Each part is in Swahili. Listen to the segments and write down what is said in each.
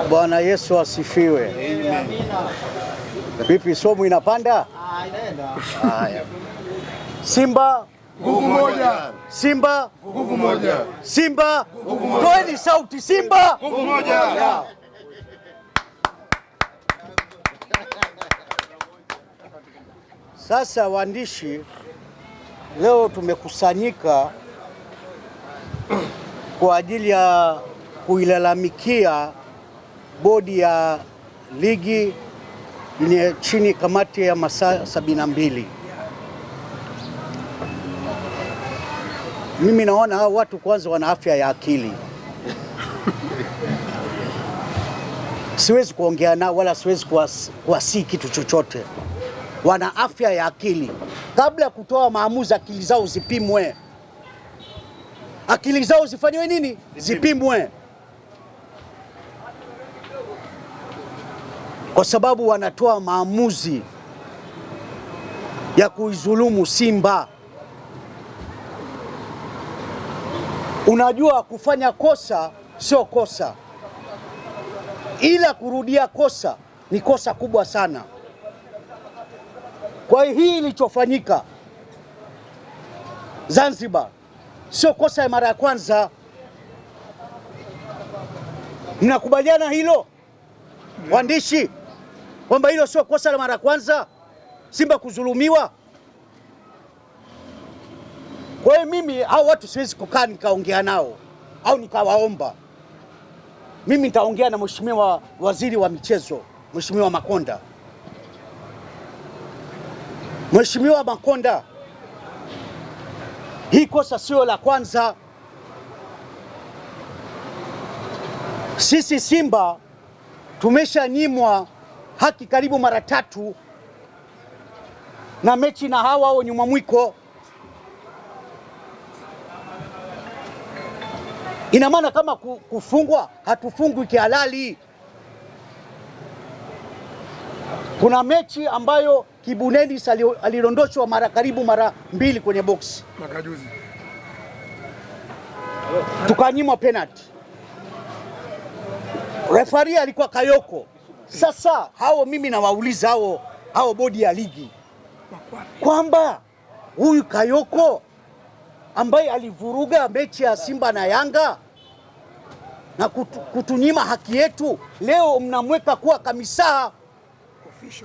Bwana Yesu asifiwe. Amen. Vipi somo inapanda? Inaenda. Haya. Simba nguvu moja. Simba Nguvu moja. Simba toeni sauti Simba Nguvu moja. Sasa waandishi, leo tumekusanyika kwa ajili ya kuilalamikia bodi ya ligi yenye chini kamati ya masaa 72. Mimi naona hao watu kwanza wana afya ya akili. Siwezi kuongea nao wala siwezi kuwasii kitu chochote. Wana afya ya akili. Kabla ya kutoa maamuzi, akili zao zipimwe. Akili zao zifanywe nini? Zipimwe. Kwa sababu wanatoa maamuzi ya kuizulumu Simba. Unajua, kufanya kosa sio kosa, ila kurudia kosa ni kosa kubwa sana. Kwa hiyo hii ilichofanyika Zanzibar sio kosa ya mara ya kwanza. Mnakubaliana hilo waandishi, kwamba hilo sio kosa la mara ya kwanza Simba kudhulumiwa? Kwa hiyo mimi hao watu siwezi kukaa nikaongea nao au nikawaomba. Mimi nitaongea na Mheshimiwa Waziri wa Michezo, Mheshimiwa Makonda. Mheshimiwa Makonda, hii kosa sio la kwanza. Sisi Simba tumeshanyimwa haki karibu mara 3 na mechi na hawa au nyuma mwiko. Ina maana kama kufungwa, hatufungwi kihalali. Kuna mechi ambayo Kibuneni alidondoshwa karibu mara 2 kwenye box Mwaka juzi, tukanyimwa penalty. Refari alikuwa Kayoko. Sasa hao mimi nawauliza hao bodi ya ligi kwamba huyu Kayoko ambaye alivuruga mechi ya Simba na Yanga na kutunyima haki yetu, leo mnamweka kuwa kamisa.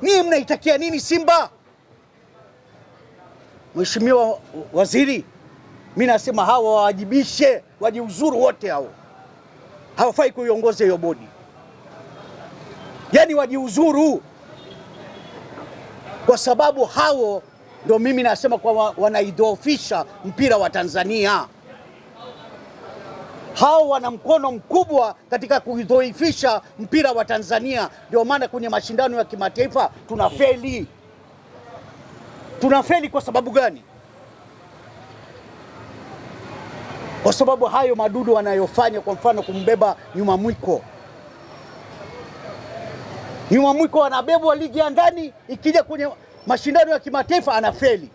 Ni mnaitakia nini Simba? Mheshimiwa Waziri, mimi nasema hawa wawajibishe, wajiuzuru wote hao. Hawafai kuiongoza hiyo bodi. Yaani wajiuzuru, kwa sababu hao ndio mimi nasema kwa wanaidhoofisha mpira wa Tanzania. Hao wana mkono mkubwa katika kuidhoofisha mpira wa Tanzania. Ndio maana kwenye mashindano ya kimataifa tunafeli. Tunafeli kwa sababu gani? Kwa sababu hayo madudu wanayofanya, kwa mfano kumbeba nyuma mwiko. Nyuma mwiko anabebwa ligi ya ndani, ikija kwenye mashindano ya kimataifa anafeli.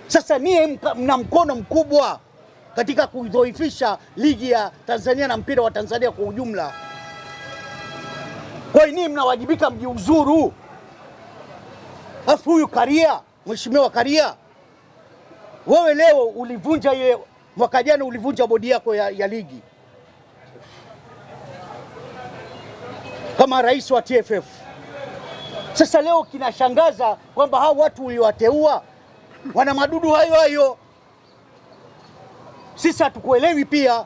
Sasa nie mna mkono mkubwa katika kuidhoofisha ligi ya Tanzania na mpira wa Tanzania kwa ujumla. Kwa hiyo mnawajibika, mjiuzuru. Afu huyu Karia, Mheshimiwa Karia, wewe leo ulivunja ile, mwaka jana ulivunja bodi yako ya ligi kama rais wa TFF. Sasa leo kinashangaza kwamba hao watu uliwateua wana madudu hayo. Sisi hatukuelewi pia.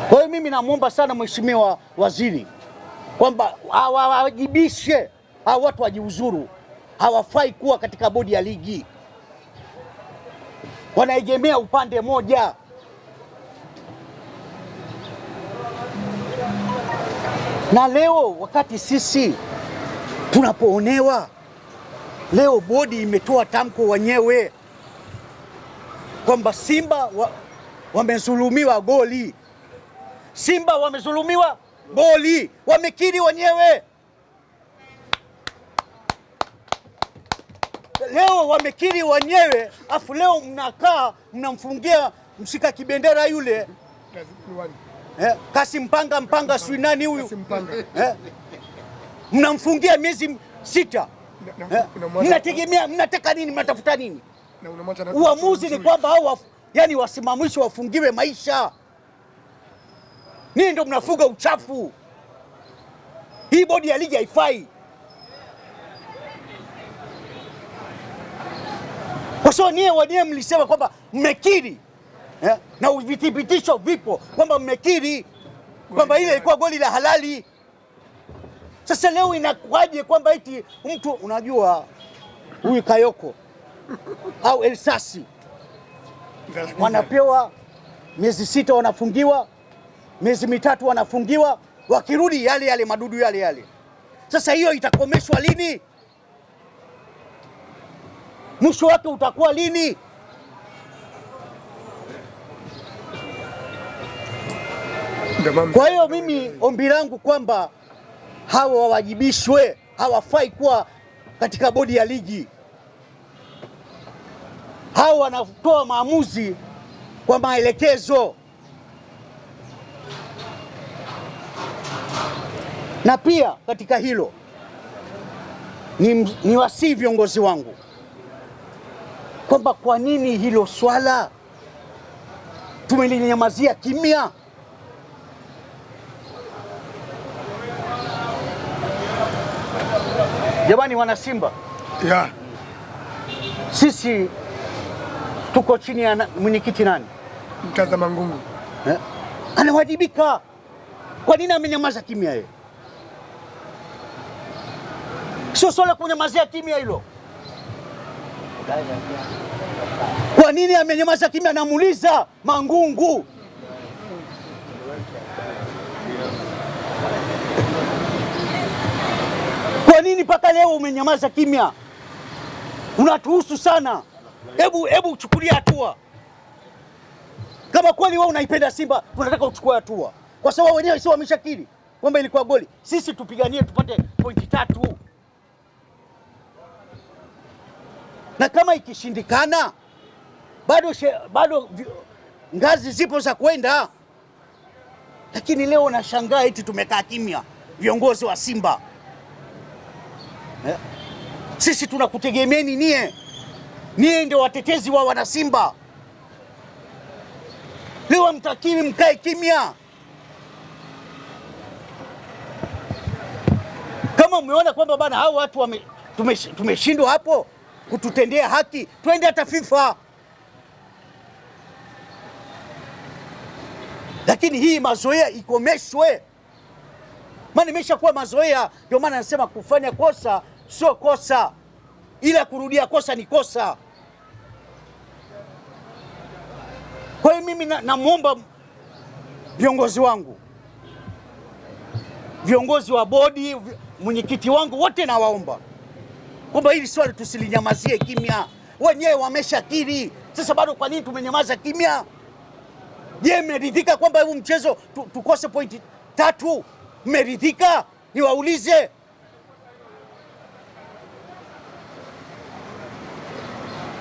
Kwa hiyo mimi namwomba sana Mheshimiwa Waziri kwamba hawawajibishe hao watu, wajiuzuru. Hawafai kuwa katika bodi ya ligi, wanaegemea upande moja. Na leo wakati sisi tunapoonewa, leo bodi imetoa tamko wenyewe kwamba Simba wamezulumiwa goli. Simba wamezulumiwa goli, wamekiri wenyewe. leo wamekiri wenyewe, afu leo mnakaa mnamfungia mshika kibendera yule Kassim Mpanga sui nani huyu mnamfungia miezi 6. Mnategemea mnataka nini? Mnatafuta nini? Uamuzi ni kwamba hao yani wasimamishwe, wafungiwe maisha. Nini ndio mnafuga uchafu? Hii bodi ya ligi haifai, kwa sababu nyie wenyewe mlisema kwamba mmekiri na vithibitisho vipo kwamba mmekiri kwamba ile ilikuwa goli la halali. Sasa leo inakuwaje kwamba eti mtu, unajua huyu Kayoko au Elsasi wanapewa miezi 6 wanafungiwa, miezi 3 wanafungiwa, wakirudi yale yale madudu yale yale. Sasa hiyo itakomeshwa lini? Mwisho wake utakuwa lini? Kwa hiyo mimi ombi langu kwamba hawa wawajibishwe, hawafai kuwa katika bodi ya ligi. Hawa wanatoa maamuzi kwa maelekezo. Na pia katika hilo ni wasii viongozi wangu kwamba kwa nini hilo swala tumelinyamazia kimya? Jamani wana Simba, sisi tuko chini ya mwenyekiti nani? Mtazama Ngungu anawajibika. Kwa nini amenyamaza kimya yeye? Sio swala kunyamazia kimya hilo. Kwa nini amenyamaza kimya? Namuuliza Mangungu. Kwa nini mpaka leo umenyamaza kimya? Unatuhusu sana. Hebu uchukulie hatua. Kama kweli wewe unaipenda Simba, tunataka uchukue hatua, kwa sababu wenyewe sio wameshakiri kwamba ilikuwa goli. Sisi tupiganie tupate pointi 3, na kama ikishindikana bado ngazi zipo za kwenda. Lakini leo nashangaa eti tumekaa kimya, viongozi wa Simba. Sisi tunakutegemeeni nie ndio watetezi wa wana Simba. Leo mtakiri mkae kimya. Kama umeona kwamba bana hao watu tumeshindwa hapo kututendea haki, twende hata FIFA. Lakini hii mazoea ikomeshwe, maana imeshakuwa mazoea. Ndio maana nasema kufanya kosa sio kosa, ila kurudia kosa ni kosa. Kwa hiyo mimi namuomba viongozi wangu, viongozi wa bodi, mwenyekiti wangu, wote nawaomba kwamba hili swali tusilinyamazie kimya. Wenyewe wameshakiri, sasa bado kwa nini tumenyamaza kimya? Je, mmeridhika kwamba huu mchezo tukose pointi 3? Mmeridhika? Niwaulize.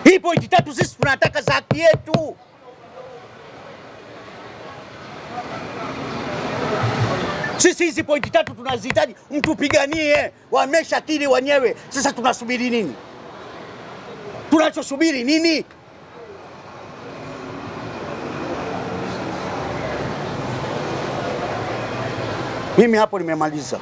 Hii pointi 3 sisi tunataka za haki yetu. Sisi hizi pointi 3 tunazihitaji, mtupiganie. Wameshakiri wenyewe, sasa tunasubiri nini? Tunachosubiri nini? Mimi hapo nimemaliza.